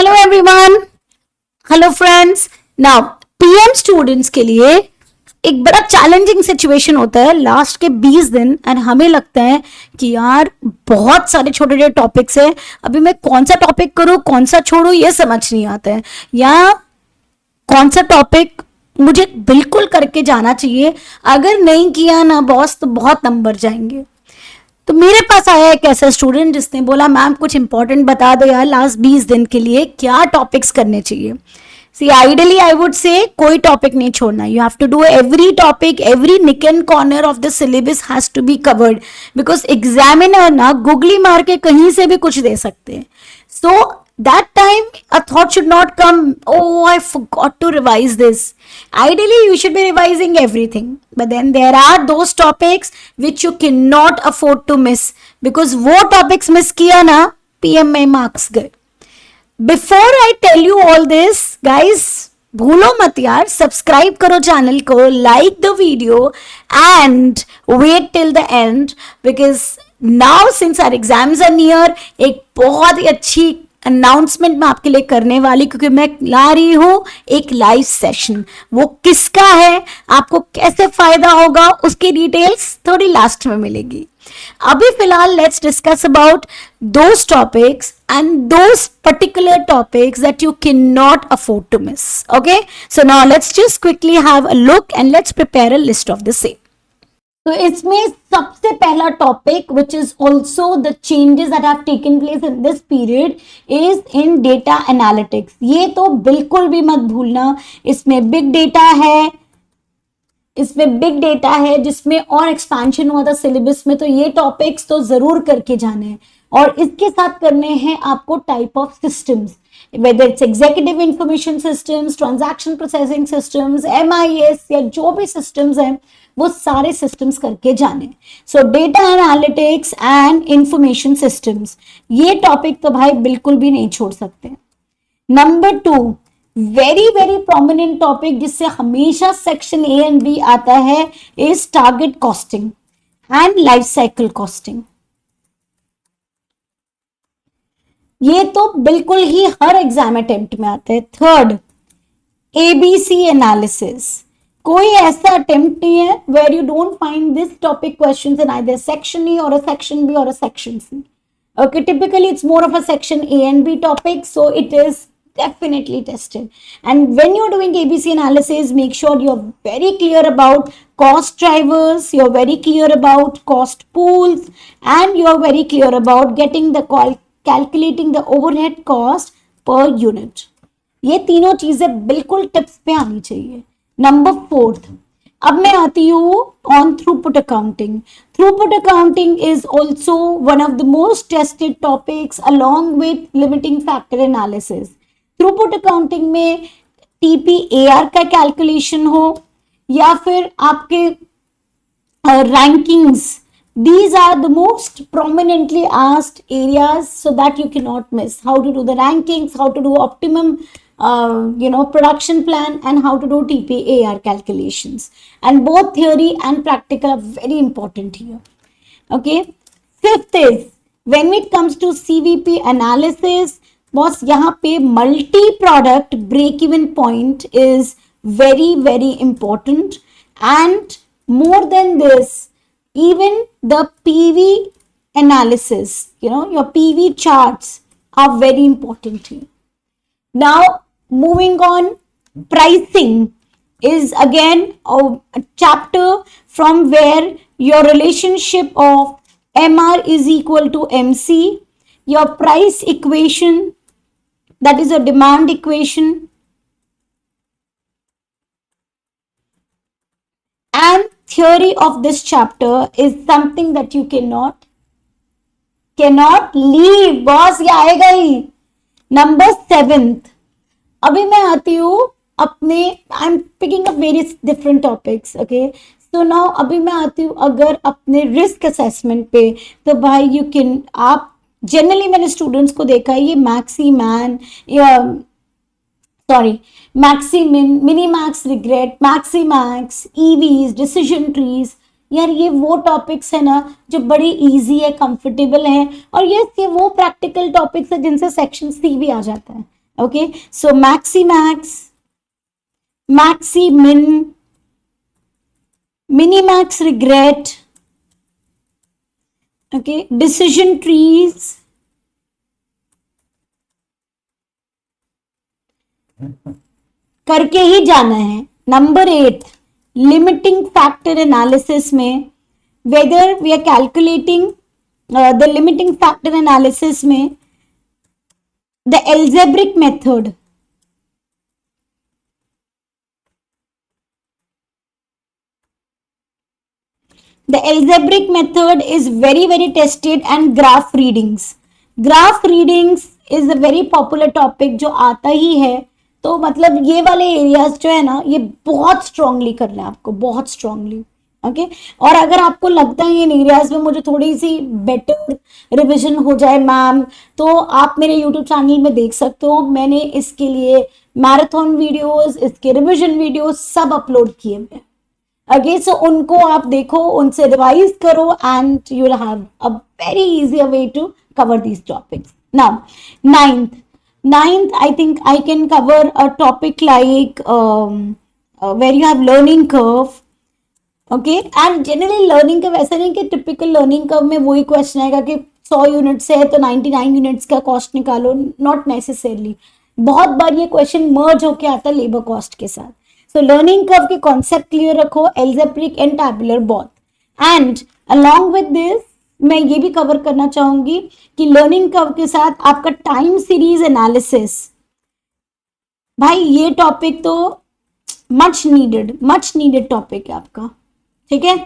Hello everyone, hello friends. Now PM students के लिए एक बड़ा चैलेंजिंग सिचुएशन होता है लास्ट के 20 दिन एंड हमें लगता है कि यार बहुत सारे छोटे छोटे टॉपिक्स हैं, अभी मैं कौन सा टॉपिक करूं कौन सा छोड़ूं ये समझ नहीं आता है, या कौन सा टॉपिक मुझे बिल्कुल करके जाना चाहिए, अगर नहीं किया ना बॉस तो बहुत नंबर जाएंगे। तो मेरे पास आया एक ऐसा स्टूडेंट जिसने बोला मैम कुछ इंपॉर्टेंट बता दो यार, लास्ट 20 दिन के लिए क्या टॉपिक्स करने चाहिए। सी आइडियली आई वुड से कोई टॉपिक नहीं छोड़ना, you have to do every topic, every nook and corner of the syllabus has to be covered, because examiner ना गुगली मार के कहीं से भी कुछ दे सकते हैं। सो that time a thought should not come, oh I forgot to revise this. Ideally you should be revising everything, but then there are those topics which you cannot afford to miss, because वो topics miss किया ना PM में marks गए। Before I tell you all this guys, भूलो मत यार, subscribe करो channel को, like the video and wait till the end, because now since our exams are near एक बहुत ही अच्छी अनाउंसमेंट मैं आपके लिए करने वाली, क्योंकि मैं ला रही हूं एक लाइव सेशन। वो किसका है, आपको कैसे फायदा होगा, उसकी डिटेल्स थोड़ी लास्ट में मिलेगी। अभी फिलहाल let's discuss about those topics and those particular topics that you can not afford to miss. Okay, so now let's just quickly have a look and let's prepare a list of the same. तो इसमें सबसे पहला topic which is also the changes that have taken place in this period is in data analytics. ये तो बिल्कुल भी मत भूलना, इसमें बिग डेटा है, जिसमें और एक्सपेंशन हुआ था सिलेबस में, तो ये टॉपिक्स तो जरूर करके जाने हैं। और इसके साथ करने हैं आपको type of systems, whether it's executive information systems, transaction processing systems, MIS या जो भी systems हैं वो सारे systems करके जाने। So data analytics and information systems, ये टॉपिक तो भाई बिल्कुल भी नहीं छोड़ सकते। Number 2, very very prominent topic जिससे हमेशा सेक्शन A and B आता है is target costing and life cycle costing. ये तो बिल्कुल ही हर एग्जाम अटेम्प्ट में आते हैं। थर्ड, ABC एनालिसिस, कोई ऐसा अटेम्प्ट नहीं है where you don't find this topic questions in either section E और अ सेक्शन B और a section C. Okay, typically it's more of a section A and B topic, so it is definitely tested. And when you're doing ABC analysis, make sure you're very clear about cost drivers, you're very clear about cost pools, and you're very clear about getting the calculating the overhead cost per unit. ये तीनों चीजें बिल्कुल tips पे आनी चाहिए। Number 4, अब मैं आती हूँ on throughput accounting. Throughput accounting is also one of the most tested topics along with limiting factor analysis. Throughput accounting में TPAR का कैलकुलेशन हो या फिर आपके rankings, these are the most prominently asked areas, so that you cannot miss how to do the rankings, how to do optimum production plan, and how to do TPAR calculations. And both theory and practical are very important here. Okay, 5th is when it comes to CVP analysis, boss यहाँ पे multi product break even point is very very important, and more than this, even the PV analysis, your PV charts are very important here. Now moving on, pricing is again a chapter from where your relationship of MR is equal to MC, your price equation, that is a demand equation, and theory of this chapter is something that you cannot leave. Boss ये आएगा ही। Number 7th, अभी मैं आती हूँ अपने, I am picking up various different topics. Okay, so now अभी मैं आती हूँ अगर अपने रिस्क असेसमेंट पे, तो भाई यू कैन, आप जनरली मैंने स्टूडेंट्स को देखा है ये मैक्सीमैन या maximin, minimax regret, maximax, EVs, decision trees, यार ये वो टॉपिक्स है ना जो बड़ी इजी है, कंफर्टेबल है, और ये वो प्रैक्टिकल टॉपिक्स है जिनसे सेक्शन C भी आ जाता है। Okay, so maxi max, maxi min, mini max regret, okay, decision trees, करके ही जाना है. नंबर 8, लिमिटिंग फैक्टर एनालिसिस में whether we are calculating the limiting factor analysis में the algebraic method. The algebraic method is very tested and graph readings. Graph readings is a very popular topic जो आता ही है. तो मतलब ये वाले एरियाज जो है ना ये बहुत स्ट्रांगली करना है आपको, बहुत स्ट्रांगली. ओके, और अगर आपको लगता है इन एरियाज में मुझे थोड़ी सी बेटर रिवीजन हो जाए मैम, तो आप मेरे यूट्यूब चैनल में देख सकते हो. मैंने इसके लिए मैराथन वीडियोस, इसके रिवीजन वीडियोस सब अपलोड किए हैं. अगे सो उनको आप देखो, उनसे रिवाइज करो and you will have a very easy way to cover these topics. Now ninth I think I can cover a topic like where you have learning curve. Okay, and generally learning curve ऐसा नहीं कि typical learning curve में वही question आएगा कि 100 units है तो 99 units का कॉस्ट निकालो. नॉट नेसेसरली, बहुत बार ये क्वेश्चन मर्ज होके आता है लेबर कॉस्ट के साथ. सो लर्निंग कर्व के कॉन्सेप्ट क्लियर रखो, algebraic and tabular both. And along with this मैं ये भी कवर करना चाहूंगी कि लर्निंग कर्व के साथ आपका टाइम सीरीज एनालिसिस. भाई ये टॉपिक तो मच नीडेड टॉपिक है आपका. ठीक है,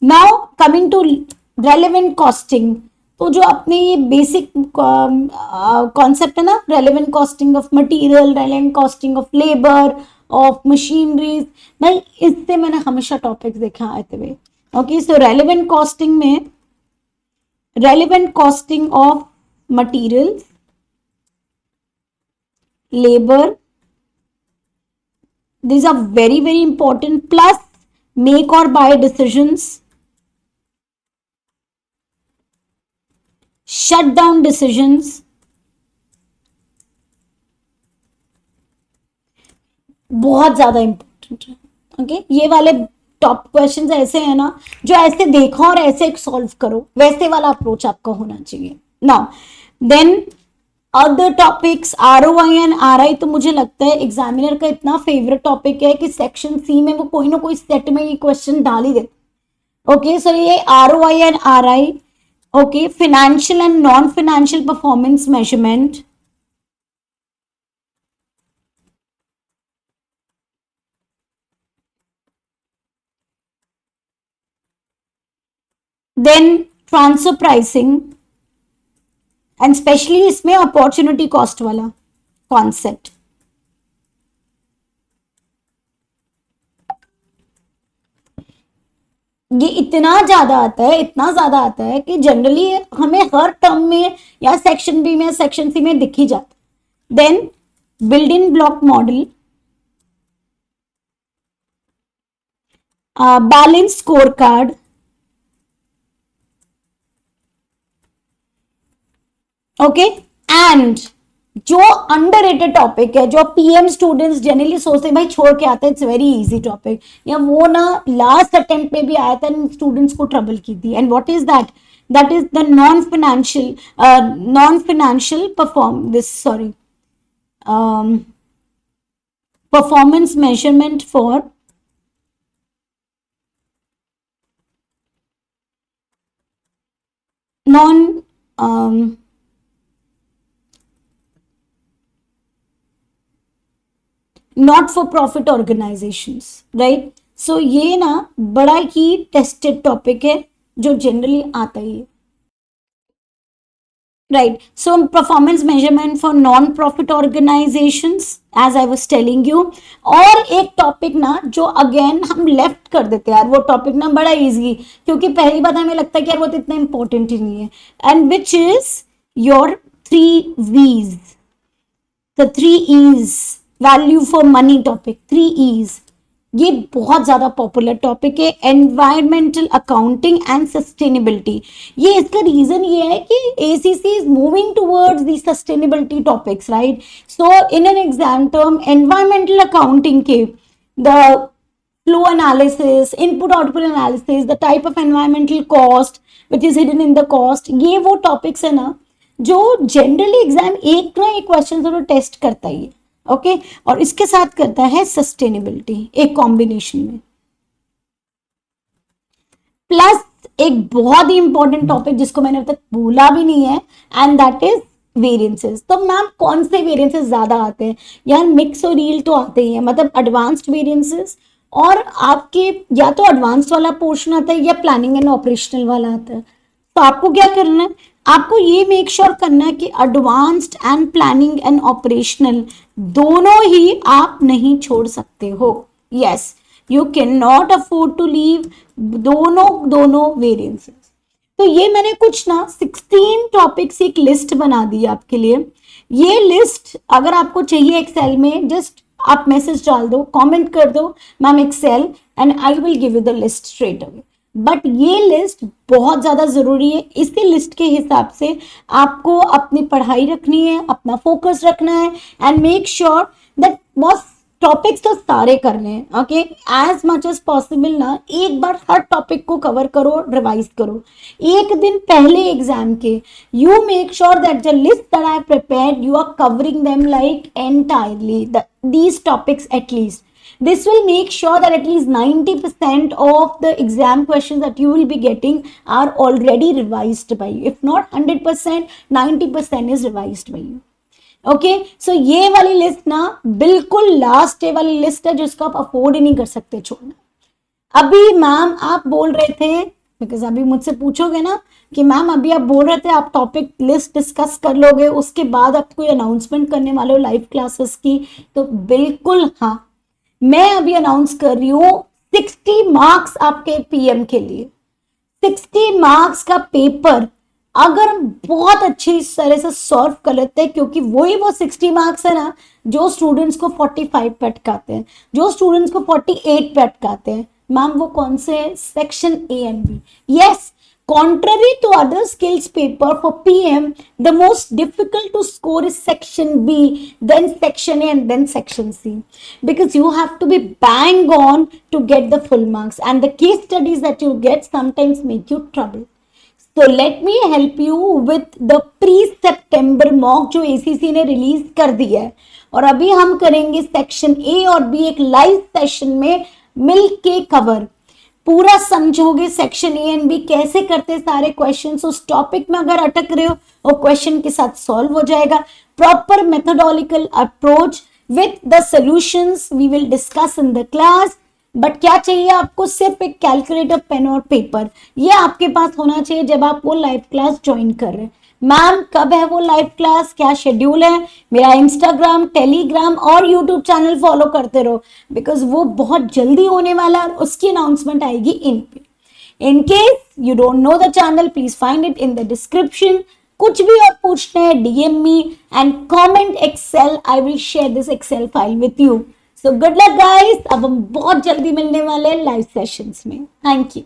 now coming to relevant costing. तो जो अपने ये बेसिक कॉन्सेप्ट है ना, relevant costing of material, relevant costing of labour, of machineries, भाई इससे मैंने हमेशा टॉपिक्स देखा आते हुए. ओके, सो रेलेवेंट कॉस्टिंग में relevant costing of materials, labour, these are very important, plus make or buy decisions, shut down decisions, बहुत ज्यादा इंपॉर्टेंट है. ओके, ये वाले टॉप क्वेश्चंस ऐसे हैं ना जो ऐसे देखो और ऐसे सॉल्व करो, वैसे वाला अप्रोच आपका होना चाहिए. Now then other topics ROI and RI, तो मुझे लगता है एग्जामिनर का इतना फेवरेट टॉपिक है कि सेक्शन सी में वो कोई ना कोई सेट में ये क्वेश्चन डाल ही देते. ओके, सो ये ROI and RI. Okay, financial and non financial performance measurement. Then transfer pricing and specially इसमें अपॉर्चुनिटी कॉस्ट वाला कॉन्सेप्ट. ये इतना ज्यादा आता है कि जनरली हमें हर टर्म में या सेक्शन बी में सेक्शन सी में दिख ही जाता. Then building block model, balance score card. Okay, and जो अंडररेटेड टॉपिक है, जो पीएम स्टूडेंट्स जनरली सोचते हैं भाई छोड़ के आते हैं, इट्स वेरी इजी टॉपिक, या वो ना लास्ट अटेम्प्ट में भी आया था स्टूडेंट्स को ट्रबल की थी. And what is that? That is the non financial performance measurement for not for profit organisations, right. So ये ना बड़ा ही टेस्टेड टॉपिक है जो जनरली आता ही है, right. So performance measurement for non profit organisations as I was telling you. और एक टॉपिक ना जो अगेन हम लेफ्ट कर देते हैं यार, वो टॉपिक ना बड़ा इजी, क्योंकि पहली बात हमें लगता है कि यार वो तो इतना इंपॉर्टेंट ही नहीं है. And which is your 3 V's, the 3 E's, value for money topic. 3 E's, ये बहुत ज्यादा पॉपुलर टॉपिक है, एनवायरमेंटल अकाउंटिंग एंड सस्टेनेबिलिटी। ये इसका रीजन ये है कि ACC is moving towards the sustainability topics, right. So in an exam term environmental accounting के the flow analysis, input output analysis, the type of environmental cost which is hidden in the cost, ये वो topics है ना जो generally exam एक ना एक question जरूर टेस्ट करता ही है, ओके। और इसके साथ करता है सस्टेनेबिलिटी एक कॉम्बिनेशन में। प्लस एक बहुत ही इंपॉर्टेंट टॉपिक जिसको मैंने अब तक भूला भी नहीं है, एंड दैट इज वेरिएंसेस। तो मैम कौन से वेरिएंसेस ज्यादा आते हैं यार? मिक्स और रील तो आते ही है, मतलब एडवांस्ड वेरिएंसेस, और आपके या तो एडवांस वाला पोर्शन आता है या प्लानिंग एंड ऑपरेशनल वाला आता है। तो आपको क्या करना है, आपको ये मेक श्योर करना है कि advanced and planning and operational दोनों ही आप नहीं छोड़ सकते हो। Yes, you can not afford to leave दोनों वेरिएंसेस। तो ये मैंने कुछ ना 16 टॉपिक्स एक लिस्ट बना दी आपके लिए। ये लिस्ट अगर आपको चाहिए एक्सेल में, जस्ट आप मैसेज डाल दो, कमेंट कर दो ma'am Excel, and I will give you the list straight away. But ये लिस्ट बहुत ज्यादा जरूरी है। इसी लिस्ट के हिसाब से आपको अपनी पढ़ाई रखनी है, अपना फोकस रखना है, and make sure that boss topics तो सारे करने हैं, okay. As much as possible ना एक बार हर टॉपिक को कवर करो, रिवाइज करो। एक दिन पहले एग्जाम के you make sure that the list that I prepared you are covering them like entirely these topics at least. This will make sure that at least 90% of the exam questions that you will be getting are already revised by you. If not 100%, 90% is revised by you. Okay, so ये वाली list ना बिल्कुल last day वाली list है जिसको आप afford ही नहीं कर सकते छोड़ना। अभी मैम आप बोल रहे थे, बिकॉज अभी मुझसे पूछोगे ना कि मैम अभी आप बोल रहे थे आप टॉपिक लिस्ट डिस्कस कर लोगे, उसके बाद आप कोई अनाउंसमेंट करने वाले हो लाइव क्लासेस की, तो बिल्कुल हाँ, मैं अभी अनाउंस कर रही हूँ 60 मार्क्स आपके पीएम के लिए। 60 मार्क्स का पेपर अगर हम बहुत अच्छी तरह से सॉल्व कर लेते हैं, क्योंकि वही वो 60 मार्क्स है ना जो स्टूडेंट्स को 45 पे अटकाते हैं, जो स्टूडेंट्स को 48 पे अटकाते हैं। मैम वो कौन से? Section A and B. Yes, contrary to other skills paper for PM, the most difficult to score is section B, then section A, and then section C, because you have to be bang on to get the full marks, and the case studies that you get sometimes make you trouble. So let me help you with the pre-September mock जो ACC ने release कर दिया है, और अभी हम करेंगे section A और बी एक लाइव सेशन में मिल के कवर। पूरा समझोगे सेक्शन ए एंड बी कैसे करते सारे क्वेश्चंस। उस टॉपिक में अगर अटक रहे हो वो क्वेश्चन के साथ सॉल्व हो जाएगा। Proper methodological approach with the solutions we will discuss in the class. But क्या चाहिए आपको? सिर्फ एक कैलकुलेटर, पेन और पेपर, ये आपके पास होना चाहिए जब आप वो लाइव क्लास ज्वाइन कर रहे हैं। मैम कब है वो लाइव क्लास, क्या शेड्यूल है? मेरा इंस्टाग्राम, टेलीग्राम और यूट्यूब चैनल फॉलो करते रहो, बिकॉज वो बहुत जल्दी होने वाला है, उसकी अनाउंसमेंट आएगी इन पे। In case you don't know the channel, please find it in the description. कुछ भी और पूछना है DM me and comment excel, I will share this excel file with you. So good luck guys, अब हम बहुत जल्दी मिलने वाले हैं लाइव सेशंस में। Thank you.